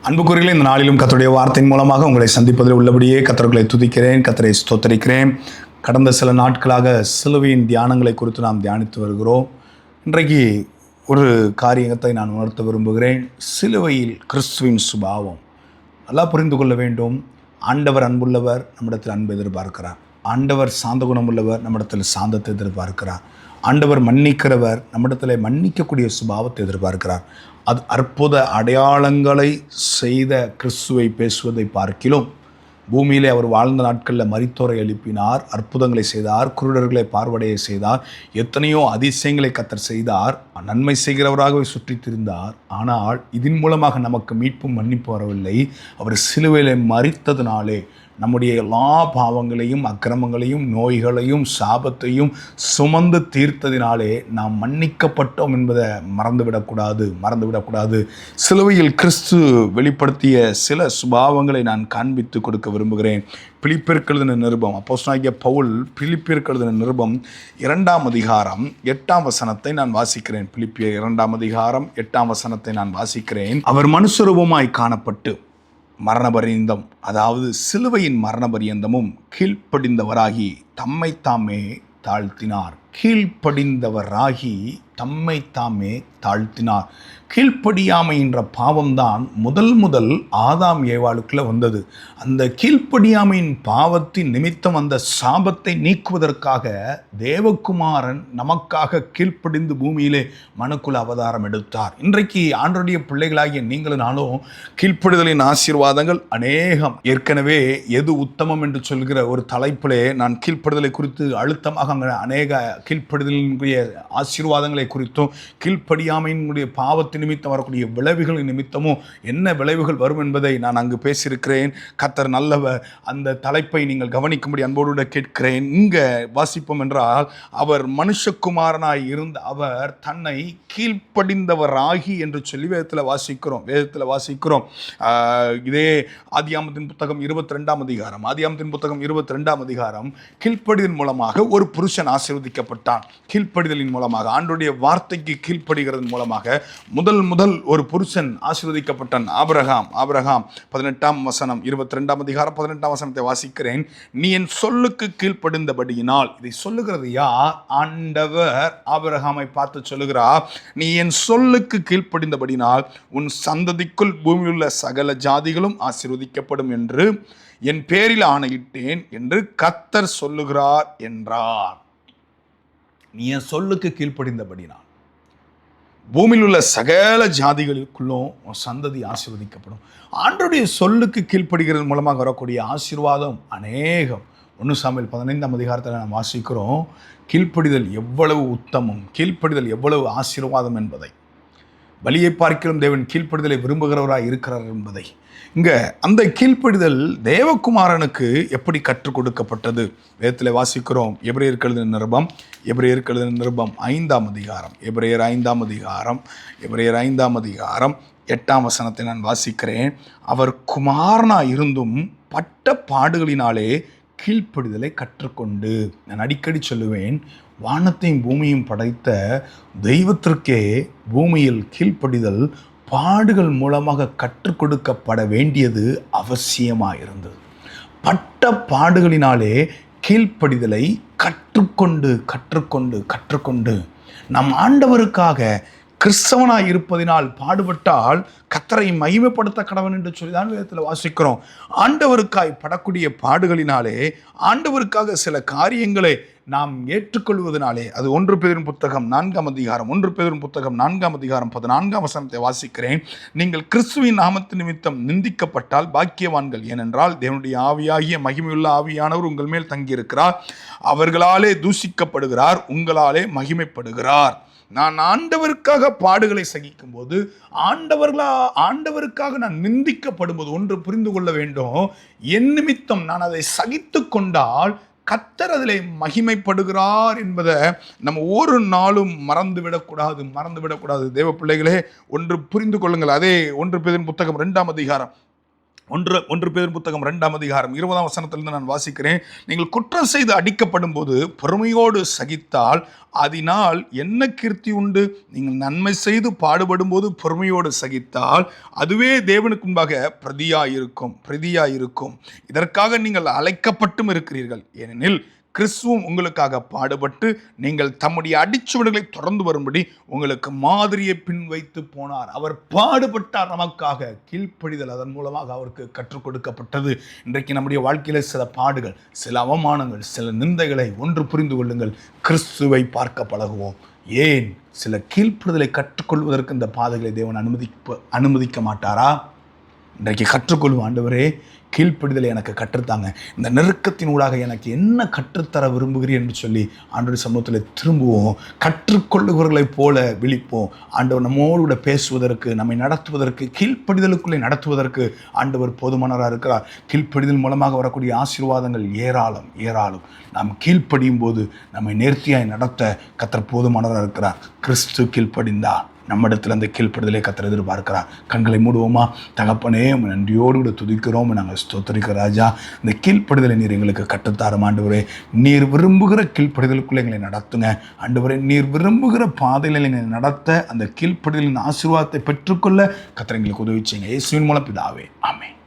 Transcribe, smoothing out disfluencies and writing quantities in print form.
அன்புக்குரியர்களே, இந்த நாளிலும் கர்த்தருடைய வார்த்தையின் மூலமாக உங்களை சந்திப்பதில் உள்ளபடியே கர்த்தர்களை துதிக்கிறேன், கர்த்தரை ஸ்தோத்தரிக்கிறேன். கடந்த சில நாட்களாக சிலுவையின் தியானங்களை குறித்து நாம் தியானித்து வருகிறோம். இன்றைக்கு ஒரு காரியத்தை நான் உணர்த்த விரும்புகிறேன். சிலுவையில் கிறிஸ்துவின் சுபாவம் நல்லா புரிந்து கொள்ள வேண்டும். ஆண்டவர் அன்புள்ளவர், நம்மிடத்தில் அன்பு எதிர்பார்க்கிறார். ஆண்டவர் சாந்த குணம் உள்ளவர், நம்மிடத்தில் சாந்தத்தை எதிர்பார்க்கிறார். ஆண்டவர் மன்னிக்கிறவர், நம்மிடத்தில் மன்னிக்கக்கூடிய சுபாவத்தை எதிர்பார்க்கிறார். அது அற்புத அடையாளங்களை செய்த கிறிஸ்துவை பேசுவதை பார்க்கிலும் பூமியிலே அவர் வாழ்ந்த நாட்களில் மரித்தோரை எழுப்பினார், அற்புதங்களை செய்தார், குருடர்களை பார்வடைய செய்தார், எத்தனையோ அதிசயங்களை கர்த்தர் செய்தார், நன்மை செய்கிறவராகவே சுற்றி திரிந்தார். ஆனால் இதன் மூலமாக நமக்கு மீட்பும் மன்னிப்பு வரவில்லை. அவர் சிலுவையிலே மரித்ததினாலே நம்முடைய எல்லா பாவங்களையும் அக்கிரமங்களையும் நோய்களையும் சாபத்தையும் சுமந்து தீர்த்ததினாலே நாம் மன்னிக்கப்பட்டோம் என்பதை மறந்துவிடக்கூடாது. சிலுவையில் கிறிஸ்து வெளிப்படுத்திய சில சுபாவங்களை நான் காண்பித்து கொடுக்க விரும்புகிறேன். பிலிப்பியருக்கு எழுதின நிருபம், அப்போஸ்தலனாகிய பவுல் பிலிப்பியருக்கு எழுதின நிருபம் 2ஆம் அதிகாரம் 8ஆம் வசனத்தை நான் வாசிக்கிறேன். பிலிப்பியர் 2ஆம் அதிகாரம் 8ஆம் வசனத்தை நான் வாசிக்கிறேன். அவர் மனுஷரூபமாய் காணப்பட்டு மரணபரியந்தம், அதாவது சிலுவையின் மரணபரியந்தமும் கீழ்ப்படிந்தவராகி தம்மை தாமே தாழ்த்தினார். கீழ்ப்படிந்தவராகி தம்மை தாமே தாழ்த்தினார். கீழ்ப்படியாமை என்ற பாவம்தான் முதல் ஆதாம் ஏவாளுக்குள்ள வந்தது. அந்த கீழ்ப்படியாமையின் பாவத்தின் நிமித்தம் அந்த சாபத்தை நீக்குவதற்காக தேவகுமாரன் நமக்காக கீழ்ப்படிந்து பூமியிலே மனுக்குல அவதாரம் எடுத்தார். இன்றைக்கு ஆண்டவருடைய பிள்ளைகளாகிய நீங்களும் நானும் கீழ்ப்படிதலின் ஆசீர்வாதங்கள் அநேகம். ஏற்கனவே எது உத்தமம் என்று சொல்கிற ஒரு தலைப்பிலே நான் கீழ்ப்படிதலை குறித்து அழுத்தமாக அநேக கீழ்ப்படிதலினுடைய ஆசீர்வாதங்களை குறித்தும் கீழ்ப்படியாமையினுடைய பாவத்தின் நிமித்தம் வரக்கூடிய விளைவுகளின் நிமித்தமும் என்ன விளைவுகள் வரும் என்பதை நான் அங்கு பேசியிருக்கிறேன். கர்த்தர் நல்லவர். அந்த தலைப்பை நீங்கள் கவனிக்கும்படி அன்போடு கேட்கிறேன். இங்கே வாசிப்போம் என்றால், அவர் மனுஷகுமாரனாய் இருந்த அவர் தன்னை கீழ்ப்படிந்தவராகி என்று சொல்லி வேதத்தில் வாசிக்கிறோம். இதே ஆதியாகமத்தின் புத்தகம் 22ஆம் அதிகாரம் கீழ்ப்படிதலின் மூலமாக ஒரு புருஷன் ஆசீர்வதிக்கப்பட்டான். கீழ்ப்படிதலின் மூலமாக, ஆண்டவருடைய வார்த்தைக்கு கீழ்ப்படுகிறதன் மூலமாக முதல் ஒரு புருஷன் ஆசீர்வதிக்கப்பட்டான். ஆபிரகாம் 18ஆம் வசனம் 22ஆம் அதிகாரம் 18ஆம் வசனத்தை வாசிக்கிறேன். நீ என் சொல்லுக்கு கீழ்ப்படிந்தபடியினால், இதை சொல்லுகிறது யார்? ஆண்டவர் ஆபிரகாமை பார்த்து சொல்லுகிறார், நீ என் சொல்லுக்கு கீழ்ப்படிந்தபடியினால் உன் சந்ததிக்குள் பூமியில் உள்ள சகல ஜாதிகளும் ஆசீர்வதிக்கப்படும் என்று என் பேரில் ஆணையிட்டேன் என்று கர்த்தர் சொல்லுகிறார் என்றார். நீ என் சொல்லுக்கு கீழ்ப்படிந்தபடினால் பூமியில் உள்ள சகல ஜாதிகளுக்குள்ளும் சந்ததி ஆசீர்வதிக்கப்படும். ஆண்டவருடைய சொல்லுக்கு கீழ்ப்படுகிறது மூலமாக வரக்கூடிய ஆசீர்வாதம் அநேகம். 1 சாமுவேல் 15ஆம் அதிகாரத்தில் நாம் வாசிக்கிறோம், கீழ்ப்படிதல் எவ்வளவு உத்தமம், கீழ்ப்படிதல் எவ்வளவு ஆசீர்வாதம் என்பதை. பலியை பார்க்கிறோம், தேவன் கீழ்ப்படிதலை விரும்புகிறவராக இருக்கிறார் என்பதை. இங்கே அந்த கீழ்ப்படிதல் தேவகுமாரனுக்கு எப்படி கற்றுக் கொடுக்கப்பட்டது? வேதத்தில் வாசிக்கிறோம். எபிரேயருக்கு எழுதின நிருபம் 5ஆம் அதிகாரம், எபிரேயர் 5ஆம் அதிகாரம் 8ஆம் வசனத்தை நான் வாசிக்கிறேன். அவர் குமாரனாய் இருந்தும் பட்ட பாடுகளினாலே கீழ்ப்படிதலை கற்றுக்கொண்டு. நான் அடிக்கடி சொல்லுவேன், வானத்தையும் பூமியும் படைத்த தெய்வத்திற்கே பூமியில் கீழ்ப்படிதல் பாடுகள் மூலமாக கற்றுக் கொடுக்கப்பட வேண்டியது அவசியமாக இருந்தது. பட்ட பாடுகளினாலே கீழ்ப்படிதலை கற்றுக்கொண்டு நம் ஆண்டவருக்காக கிறிஸ்தவனாய் இருப்பதினால் பாடுபட்டால் கர்த்தரை மகிமைப்படுத்த கடவன் என்று சொல்லிதான் வேதத்தில் வாசிக்கிறோம். ஆண்டவருக்காய் படக்கூடிய பாடுகளினாலே, ஆண்டவருக்காக சில காரியங்களை நாம் ஏற்றுக்கொள்வதனாலே, அது 1 பேதுரு புத்தகம் 4ஆம் அதிகாரம் 14ஆம் வசனத்தை வாசிக்கிறேன். நீங்கள் கிறிஸ்துவின் நாமத்து நிமித்தம் நிந்திக்கப்பட்டால் பாக்கியவான்கள், ஏனென்றால் தேவனுடைய ஆவியாகிய மகிமையுள்ள ஆவியானவர் உங்கள் மேல் தங்கியிருக்கிறார். அவர்களாலே தூஷிக்கப்படுகிறார், உங்களாலே மகிமைப்படுகிறார். நான் ஆண்டவருக்காக பாடுகளை சகிக்கும் போது, ஆண்டவருக்காக நான் நிந்திக்கப்படும் போது ஒன்று புரிந்து கொள்ள வேண்டும், என் நிமித்தம் நான் அதை சகித்து கொண்டால் கர்த்தர் அதிலே மகிமைப்படுகிறார் என்பதை நம்ம ஒரு நாளும் மறந்துவிடக்கூடாது. தேவ பிள்ளைகளே, ஒன்று புரிந்து கொள்ளுங்கள். அதே 1 பேதுரு புத்தகம் 2ஆம் அதிகாரம் ஒன்று பேதுரு புத்தகம் 2ஆம் அதிகாரம் 20ஆம் வசனத்திலிருந்து நான் வாசிக்கிறேன். நீங்கள் குற்றம் செய்து அடிக்கப்படும் போது பொறுமையோடு சகித்தால் அதனால் என்ன கீர்த்தி உண்டு? நீங்கள் நன்மை செய்து பாடுபடும் போது பொறுமையோடு சகித்தால் அதுவே தேவனுக்கு முன்பாக பிரதியாயிருக்கும். இதற்காக நீங்கள் அழைக்கப்பட்டும் இருக்கிறீர்கள். ஏனெனில் கிறிஸ்துவும் உங்களுக்காக பாடுபட்டு நீங்கள் தம்முடைய அடிச்சுவடுகளை தொடர்ந்து வரும்படி உங்களுக்கு மாதிரியை பின் வைத்து போனார். அவர் பாடுபட்டார் நமக்காக. கீழ்ப்படிதல் அதன் மூலமாக அவருக்கு கற்றுக் கொடுக்கப்பட்டது. இன்றைக்கு நம்முடைய வாழ்க்கையில சில பாடுகள், சில அவமானங்கள், சில நிந்தைகளை ஒன்று புரிந்து கொள்ளுங்கள். கிறிஸ்துவை பார்க்க பழகுவோம். ஏன் சில கீழ்ப்படிதலை கற்றுக்கொள்வதற்கு இந்த பாதைகளை தேவன் அனுமதிக்க மாட்டாரா? இன்றைக்கு கற்றுக்கொள்வோம். ஆண்டவரே, கீழ்ப்படிதலை எனக்கு கற்றுத்தாங்க. இந்த நெருக்கத்தின் ஊடாக எனக்கு என்ன கற்றுத்தர விரும்புகிறீர் என்று சொல்லி ஆண்டவர் சமூகத்தில் திரும்புவோம். கற்றுக்கொள்ளுகிறவர்களைப் போல விழிப்போம். ஆண்டவர் நம்மோடு பேசுவதற்கு, நம்மை நடத்துவதற்கு, கீழ்ப்படிதலுக்குள்ளே நடத்துவதற்கு ஆண்டவர் போதுமானவராக இருக்கிறார். கீழ்ப்படிதல் மூலமாக வரக்கூடிய ஆசீர்வாதங்கள் ஏராளம். நாம் கீழ்ப்படியும் போது நம்மை நேர்த்தியாய் நடத்த கர்த்தர் போதுமானவராக இருக்கிறார். கிறிஸ்து கீழ்ப்படிந்தார். நம்மிடத்தில் அந்த கீழ்ப்படுதலை கர்த்தர் எதிர்பார்க்கிறார். கண்களை மூடுவோமா? தகப்பனே, நன்றியோடு கூட துதிக்கிறோம், நாங்கள் ஸ்தோத்திரிக்கிறோம் ராஜா. இந்த கீழ்ப்படுதலை நீர் எங்களுக்கு கற்றுத்தாரும் ஆண்டவரே. நீர் விரும்புகிற கீழ்ப்படுதலுக்குள்ளே எங்களை நடத்துங்க ஆண்டவரே. நீர் விரும்புகிற பாதையில் எங்களை நடத்த அந்த கீழ்ப்படுதலின் ஆசீர்வாதத்தை பெற்றுக்கொள்ள கர்த்தர் எங்களுக்கு உதவி செய்யுங்க. இயேசுவின் மூலம் பிதாவே, ஆமென்.